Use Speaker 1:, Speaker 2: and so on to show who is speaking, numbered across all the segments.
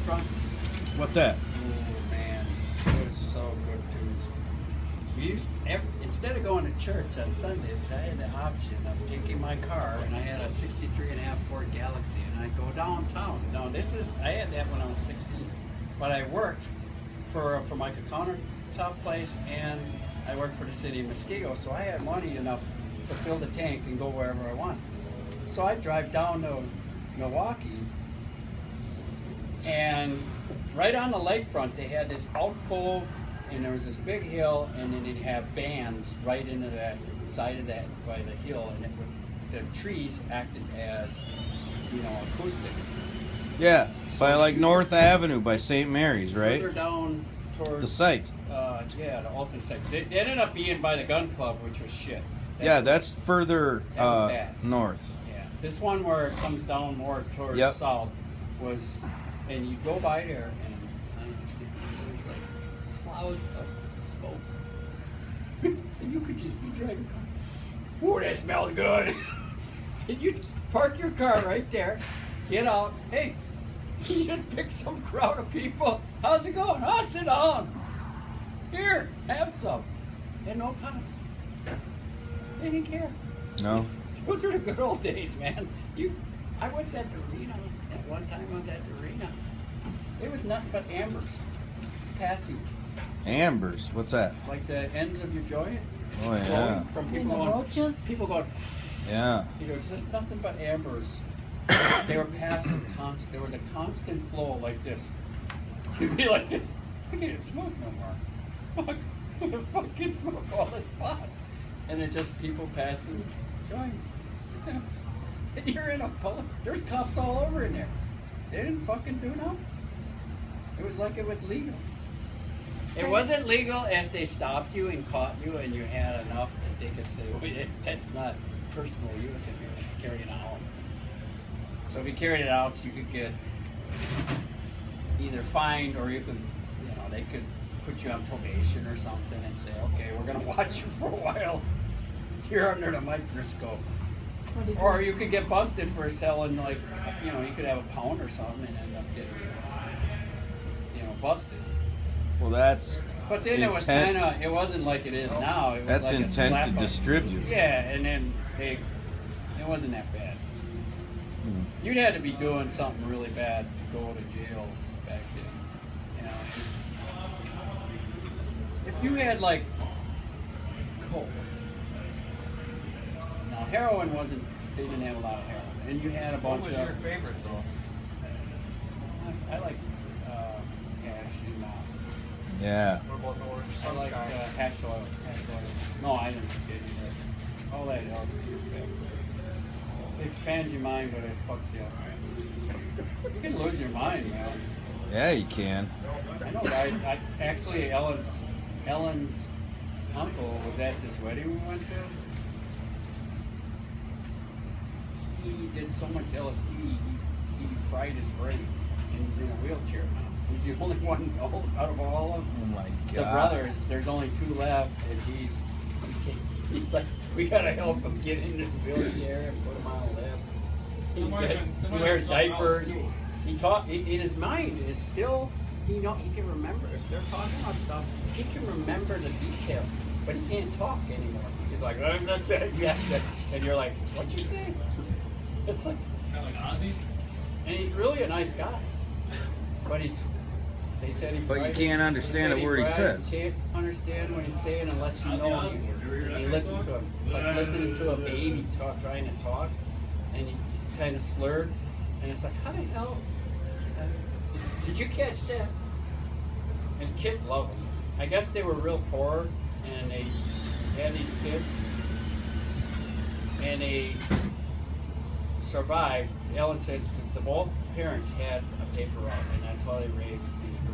Speaker 1: Lakefront?
Speaker 2: What's that?
Speaker 1: Oh man, it was so good too. We used instead of going to church on Sundays, I had the option of taking my car, and I had a 63.5 Ford Galaxy, and I'd go downtown. Now I had that when I was 16, but I worked for like a countertop place, and I worked for the city of Muskego, so I had money enough to fill the tank and go wherever I want. So I'd drive down to Milwaukee, and right on the lakefront they had this alcove, and there was this big hill, and then they'd have bands right into that side of that by the hill, and the trees acted as acoustics.
Speaker 2: Yeah, by like North Avenue by St. Mary's, right?
Speaker 1: Further down towards
Speaker 2: the site.
Speaker 1: Yeah, the Alton site. They ended up being by the gun club, which was shit.
Speaker 2: That's further
Speaker 1: that was bad.
Speaker 2: North.
Speaker 1: Yeah, this one where it comes down more towards south was, and you go by there, and it's like clouds of smoke, and you could just be driving car. Ooh, that smells good. And you park your car right there, get out. Hey, you just pick some crowd of people. How's it going? Oh, sit down. Here, have some. And no cops. They didn't care.
Speaker 2: No.
Speaker 1: Those are the good old days, man. I was at the arena. At one time I was at the arena. It was nothing but ambers. Passing.
Speaker 2: Ambers? What's that?
Speaker 1: Like the ends of your joint.
Speaker 2: Oh, yeah.
Speaker 1: From
Speaker 3: And
Speaker 1: people
Speaker 3: the
Speaker 1: going,
Speaker 3: roaches?
Speaker 1: people going,
Speaker 2: Yeah.
Speaker 1: it was just nothing but ambers. They were passing constant. There was a constant flow like this. You'd be like this. I can't smoke no more. Fuck, who the fuck can smoke all this pot? And it just people passing joints. And you're in a public. There's cops all over in there. They didn't fucking do nothing. It was like it was legal. It wasn't legal if they stopped you and caught you and you had enough that they could say, well, that's not personal use if you're carrying it out. So if you carried it out, you could get either fined, or you could, they could put you on probation or something and say, okay, we're going to watch you for a while. You're under the microscope. Or you could get busted for selling, like, you could have a pound or something and end up getting, busted.
Speaker 2: Well, that's.
Speaker 1: But then
Speaker 2: intent.
Speaker 1: it wasn't like it is now. It was
Speaker 2: That's
Speaker 1: like
Speaker 2: intent to distribute.
Speaker 1: Yeah, and then it wasn't that bad. You'd had to be doing something really bad to go to jail back then. If you had like coke. Now heroin wasn't. They didn't have a lot of heroin, and you had a bunch of.
Speaker 4: What was your favorite though?
Speaker 1: I like hash and
Speaker 2: Yeah.
Speaker 4: What about the orange
Speaker 1: I like
Speaker 4: sunshine?
Speaker 1: hash oil. No, I didn't get either. All that LSD is bad. It expands your mind, but it fucks you up. You can lose your mind, man.
Speaker 2: Yeah, you can.
Speaker 1: I know. I actually, Ellen's uncle was at this wedding we went to. He did so much LSD, he fried his brain, and he's in a wheelchair now. He's the only one out of all of
Speaker 2: Oh my
Speaker 1: the
Speaker 2: God.
Speaker 1: brothers. There's only 2 left, and he's like, we gotta help him get in this wheelchair and put him on a lift. He wears diapers. In his mind is still, he can remember. If they're talking about stuff, he can remember the details, but he can't talk anymore. He's like, that's it. Yeah. And you're like, what'd you say? It's like,
Speaker 4: Kind of like Ozzy?
Speaker 1: and he's really a nice guy, but they said he.
Speaker 2: But you
Speaker 1: fried
Speaker 2: can't
Speaker 1: his-
Speaker 2: understand
Speaker 1: they said
Speaker 2: a word he
Speaker 1: fried-
Speaker 2: says.
Speaker 1: You can't understand what he's saying unless you know you listen to him. It's like listening to a baby trying to talk, and he's kind of slurred, and it's like, how the hell? Did you catch that? His kids love him. I guess they were real poor, and they had these kids, and they survived. Ellen says that both parents had a paper route, and that's how they raised these 2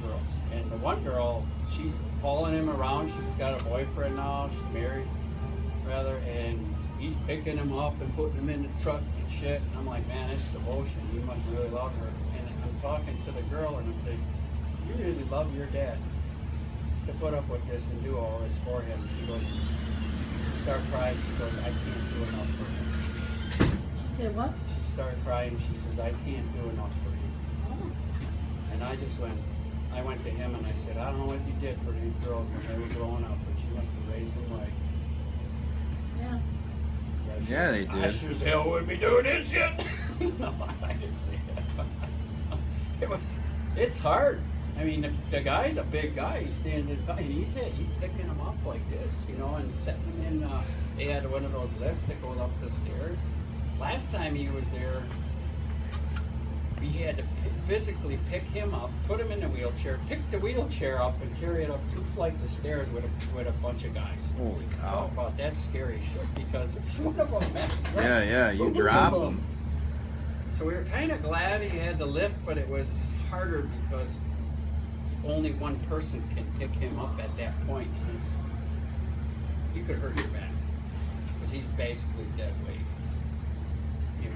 Speaker 1: girls. And the one girl, she's following him around. She's got a boyfriend now. She's married, rather, and he's picking him up and putting him in the truck and shit. And I'm like, man, it's devotion. You must really love her. And I'm talking to the girl, and I'm saying, you really love your dad to put up with this and do all this for him. She goes, she started crying. She goes, I can't do enough for him.
Speaker 3: She said what?
Speaker 1: She started crying. She says, I can't do enough for you.
Speaker 3: Oh.
Speaker 1: I went to him and I said, I don't know what you did for these girls when they were growing up, but you must have raised them right.
Speaker 3: Yeah.
Speaker 2: Yeah, they
Speaker 1: I
Speaker 2: did.
Speaker 1: sure as hell wouldn't be doing this shit. No, I didn't say that. It's hard. I mean, the guy's a big guy. He stands his guy, and he's picking him up like this, you know, and setting him in. They had one of those lifts that goes up the stairs. Last time he was there, we had to physically pick him up, put him in the wheelchair, pick the wheelchair up, and carry it up 2 flights of stairs with a bunch of guys.
Speaker 2: Holy
Speaker 1: Talk
Speaker 2: cow.
Speaker 1: about that scary shit, because if one of them messes up,
Speaker 2: Yeah, you
Speaker 1: boom, boom,
Speaker 2: drop
Speaker 1: boom,
Speaker 2: them.
Speaker 1: boom. So we were kind of glad he had the lift, but it was harder because only one person can pick him up at that point, and you could hurt your back because he's basically dead weight, you know.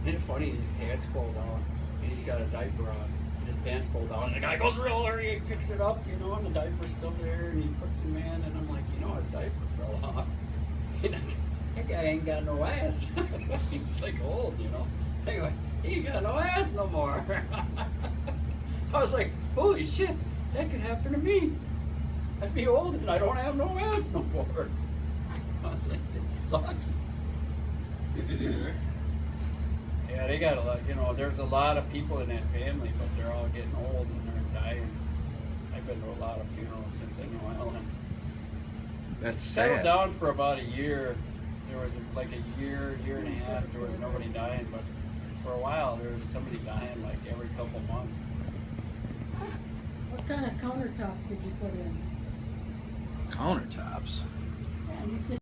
Speaker 1: Isn't it funny? His pants fall down, and he's got a diaper on. And his pants fall down, and the guy goes real hurry and picks it up, you know, and the diaper's still there, and he puts him in, and I'm like, you know, his diaper fell off. And that guy ain't got no ass. He's like old, you know. Anyway, he ain't got no ass no more. I was like, holy shit, that could happen to me. I'd be old and I don't have no ass no more. I was like, it sucks. Yeah, they got a lot, you know, there's a lot of people in that family, but they're all getting old and they're dying. I've been to a lot of funerals since I know Ellen.
Speaker 2: That's
Speaker 1: Settled
Speaker 2: sad.
Speaker 1: down for about a year. There was like a year and a half, there was nobody dying, but for a while there was somebody dying like every couple months.
Speaker 3: What kind of countertops did you put in?
Speaker 2: Countertops.
Speaker 3: Yeah, you said